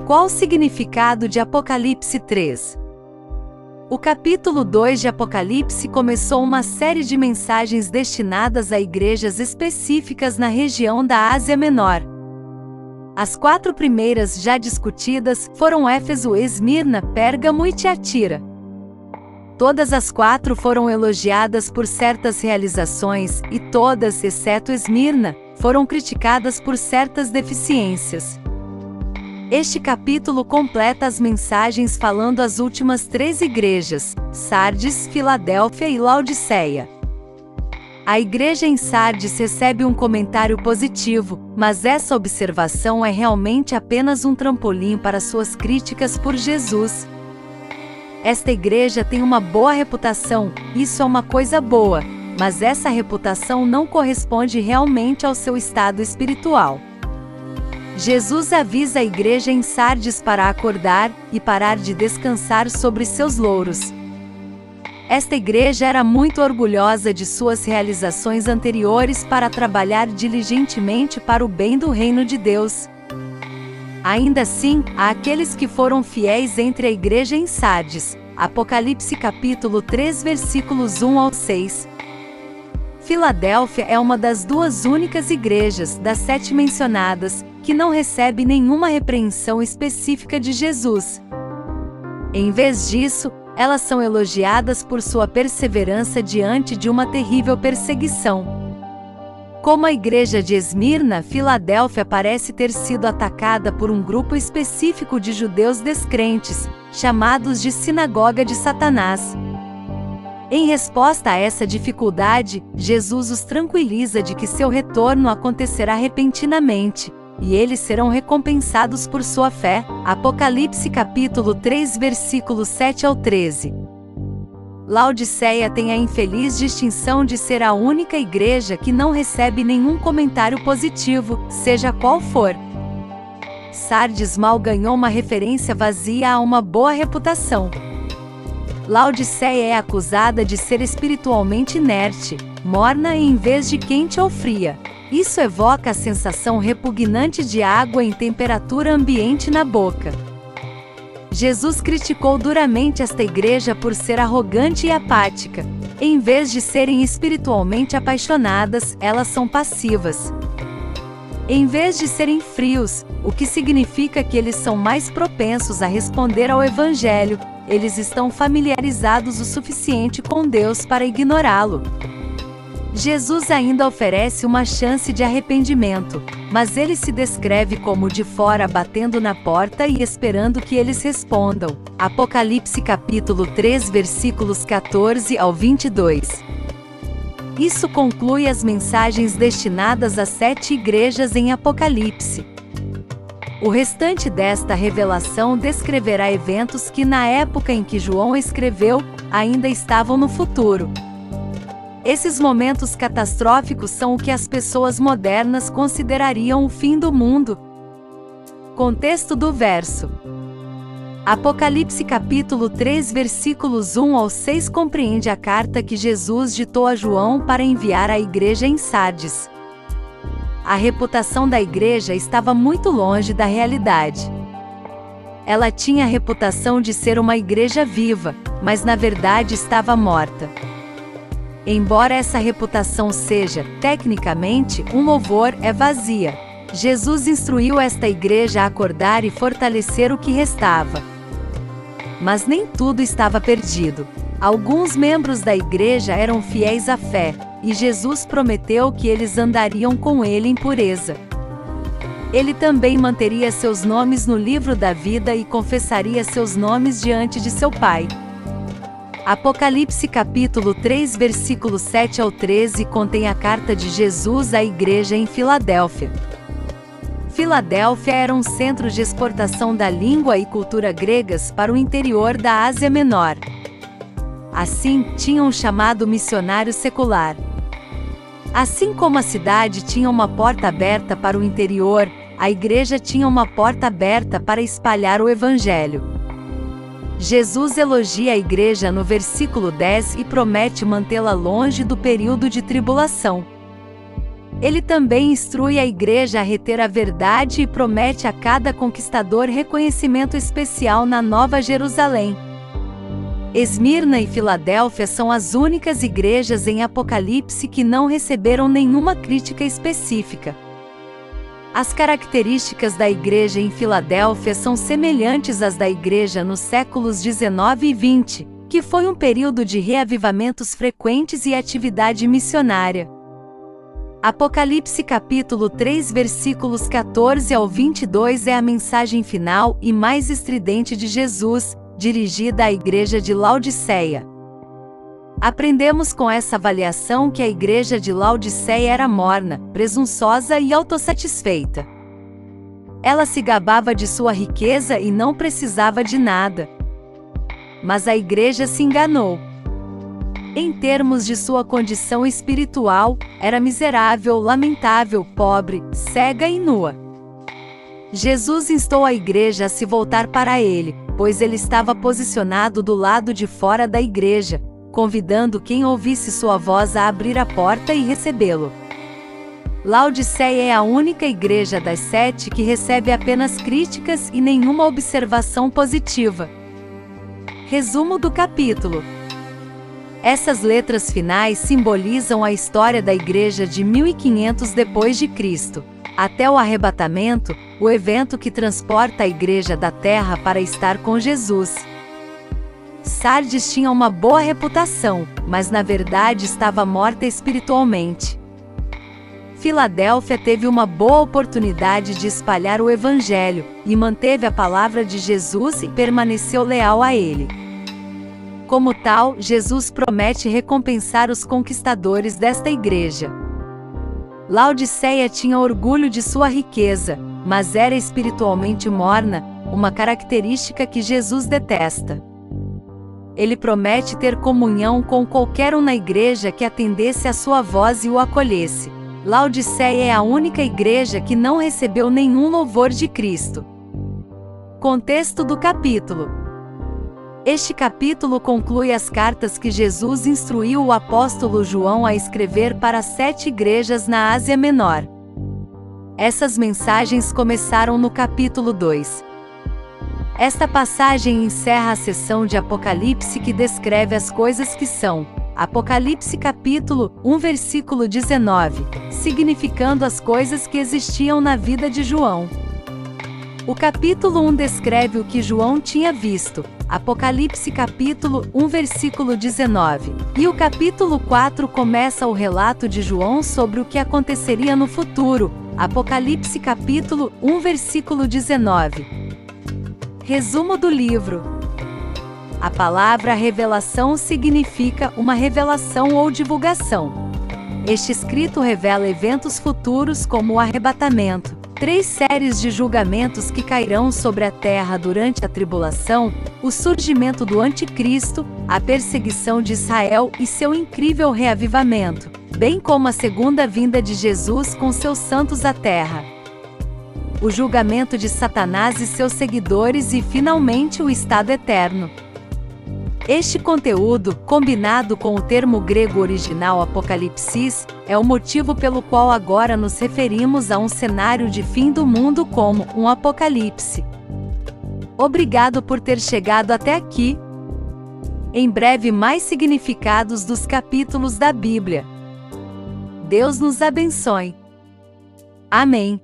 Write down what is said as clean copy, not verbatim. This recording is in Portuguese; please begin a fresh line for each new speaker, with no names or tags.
Qual o significado de Apocalipse 3? O capítulo 2 de Apocalipse começou uma série de mensagens destinadas a igrejas específicas na região da Ásia Menor. As 4 primeiras já discutidas foram Éfeso, Esmirna, Pérgamo e Tiatira. Todas as 4 foram elogiadas por certas realizações e todas, exceto Esmirna, foram criticadas por certas deficiências. Este capítulo completa as mensagens falando às últimas 3 igrejas, Sardes, Filadélfia e Laodiceia. A igreja em Sardes recebe um comentário positivo, mas essa observação é realmente apenas um trampolim para suas críticas por Jesus. Esta igreja tem uma boa reputação, isso é uma coisa boa, mas essa reputação não corresponde realmente ao seu estado espiritual. Jesus avisa a igreja em Sardes para acordar e parar de descansar sobre seus louros. Esta igreja era muito orgulhosa de suas realizações anteriores para trabalhar diligentemente para o bem do reino de Deus. Ainda assim, há aqueles que foram fiéis entre a igreja em Sardes. Apocalipse capítulo 3 versículos 1 ao 6. Filadélfia é uma das 2 únicas igrejas, das 7 mencionadas, que não recebe nenhuma repreensão específica de Jesus. Em vez disso, elas são elogiadas por sua perseverança diante de uma terrível perseguição. Como a igreja de Esmirna, Filadélfia parece ter sido atacada por um grupo específico de judeus descrentes, chamados de Sinagoga de Satanás. Em resposta a essa dificuldade, Jesus os tranquiliza de que seu retorno acontecerá repentinamente, e eles serão recompensados por sua fé. Apocalipse capítulo 3 versículos 7 ao 13. Laodiceia tem a infeliz distinção de ser a única igreja que não recebe nenhum comentário positivo, seja qual for. Sardes mal ganhou uma referência vazia a uma boa reputação. Laodiceia é acusada de ser espiritualmente inerte, morna em vez de quente ou fria. Isso evoca a sensação repugnante de água em temperatura ambiente na boca. Jesus criticou duramente esta igreja por ser arrogante e apática. Em vez de serem espiritualmente apaixonadas, elas são passivas. Em vez de serem frios, o que significa que eles são mais propensos a responder ao Evangelho, eles estão familiarizados o suficiente com Deus para ignorá-lo. Jesus ainda oferece uma chance de arrependimento, mas ele se descreve como de fora batendo na porta e esperando que eles respondam. Apocalipse capítulo 3 versículos 14 ao 22. Isso conclui as mensagens destinadas às 7 igrejas em Apocalipse. O restante desta revelação descreverá eventos que na época em que João escreveu, ainda estavam no futuro. Esses momentos catastróficos são o que as pessoas modernas considerariam o fim do mundo. Contexto do verso. Apocalipse capítulo 3 versículos 1 ao 6 compreende a carta que Jesus ditou a João para enviar à igreja em Sardes. A reputação da igreja estava muito longe da realidade. Ela tinha a reputação de ser uma igreja viva, mas na verdade estava morta. Embora essa reputação seja, tecnicamente, um louvor, é vazia. Jesus instruiu esta igreja a acordar e fortalecer o que restava. Mas nem tudo estava perdido. Alguns membros da igreja eram fiéis à fé, e Jesus prometeu que eles andariam com ele em pureza. Ele também manteria seus nomes no livro da vida e confessaria seus nomes diante de seu Pai. Apocalipse capítulo 3 versículos 7 ao 13 contém a carta de Jesus à igreja em Filadélfia. Filadélfia era um centro de exportação da língua e cultura gregas para o interior da Ásia Menor. Assim, tinha um chamado missionário secular. Assim como a cidade tinha uma porta aberta para o interior, a igreja tinha uma porta aberta para espalhar o Evangelho. Jesus elogia a igreja no versículo 10 e promete mantê-la longe do período de tribulação. Ele também instrui a igreja a reter a verdade e promete a cada conquistador reconhecimento especial na Nova Jerusalém. Esmirna e Filadélfia são as únicas igrejas em Apocalipse que não receberam nenhuma crítica específica. As características da igreja em Filadélfia são semelhantes às da igreja nos séculos 19 e 20, que foi um período de reavivamentos frequentes e atividade missionária. Apocalipse capítulo 3 versículos 14 ao 22 é a mensagem final e mais estridente de Jesus, dirigida à igreja de Laodiceia. Aprendemos com essa avaliação que a igreja de Laodiceia era morna, presunçosa e autossatisfeita. Ela se gabava de sua riqueza e não precisava de nada. Mas a igreja se enganou. Em termos de sua condição espiritual, era miserável, lamentável, pobre, cega e nua. Jesus instou a igreja a se voltar para ele, pois ele estava posicionado do lado de fora da igreja, convidando quem ouvisse sua voz a abrir a porta e recebê-lo. Laodiceia é a única igreja das 7 que recebe apenas críticas e nenhuma observação positiva. Resumo do capítulo. Essas letras finais simbolizam a história da igreja de 1500 depois de Cristo, até o arrebatamento, o evento que transporta a igreja da terra para estar com Jesus. Sardes tinha uma boa reputação, mas na verdade estava morta espiritualmente. Filadélfia teve uma boa oportunidade de espalhar o evangelho, e manteve a palavra de Jesus e permaneceu leal a ele. Como tal, Jesus promete recompensar os conquistadores desta igreja. Laodiceia tinha orgulho de sua riqueza, mas era espiritualmente morna, uma característica que Jesus detesta. Ele promete ter comunhão com qualquer um na igreja que atendesse à sua voz e o acolhesse. Laodiceia é a única igreja que não recebeu nenhum louvor de Cristo. Contexto do capítulo. Este capítulo conclui as cartas que Jesus instruiu o apóstolo João a escrever para 7 igrejas na Ásia Menor. Essas mensagens começaram no capítulo 2. Esta passagem encerra a seção de Apocalipse que descreve as coisas que são. Apocalipse capítulo 1 versículo 19, significando as coisas que existiam na vida de João. O capítulo 1 descreve o que João tinha visto, Apocalipse capítulo 1 versículo 19, e o capítulo 4 começa o relato de João sobre o que aconteceria no futuro, Apocalipse capítulo 1 versículo 19. Resumo do livro. A palavra revelação significa uma revelação ou divulgação. Este escrito revela eventos futuros como o arrebatamento, 3 séries de julgamentos que cairão sobre a terra durante a tribulação, o surgimento do anticristo, a perseguição de Israel e seu incrível reavivamento, bem como a segunda vinda de Jesus com seus santos à terra, o julgamento de Satanás e seus seguidores e finalmente o estado eterno. Este conteúdo, combinado com o termo grego original apocalipsis, é o motivo pelo qual agora nos referimos a um cenário de fim do mundo como um apocalipse. Obrigado por ter chegado até aqui. Em breve mais significados dos capítulos da Bíblia. Deus nos abençoe. Amém.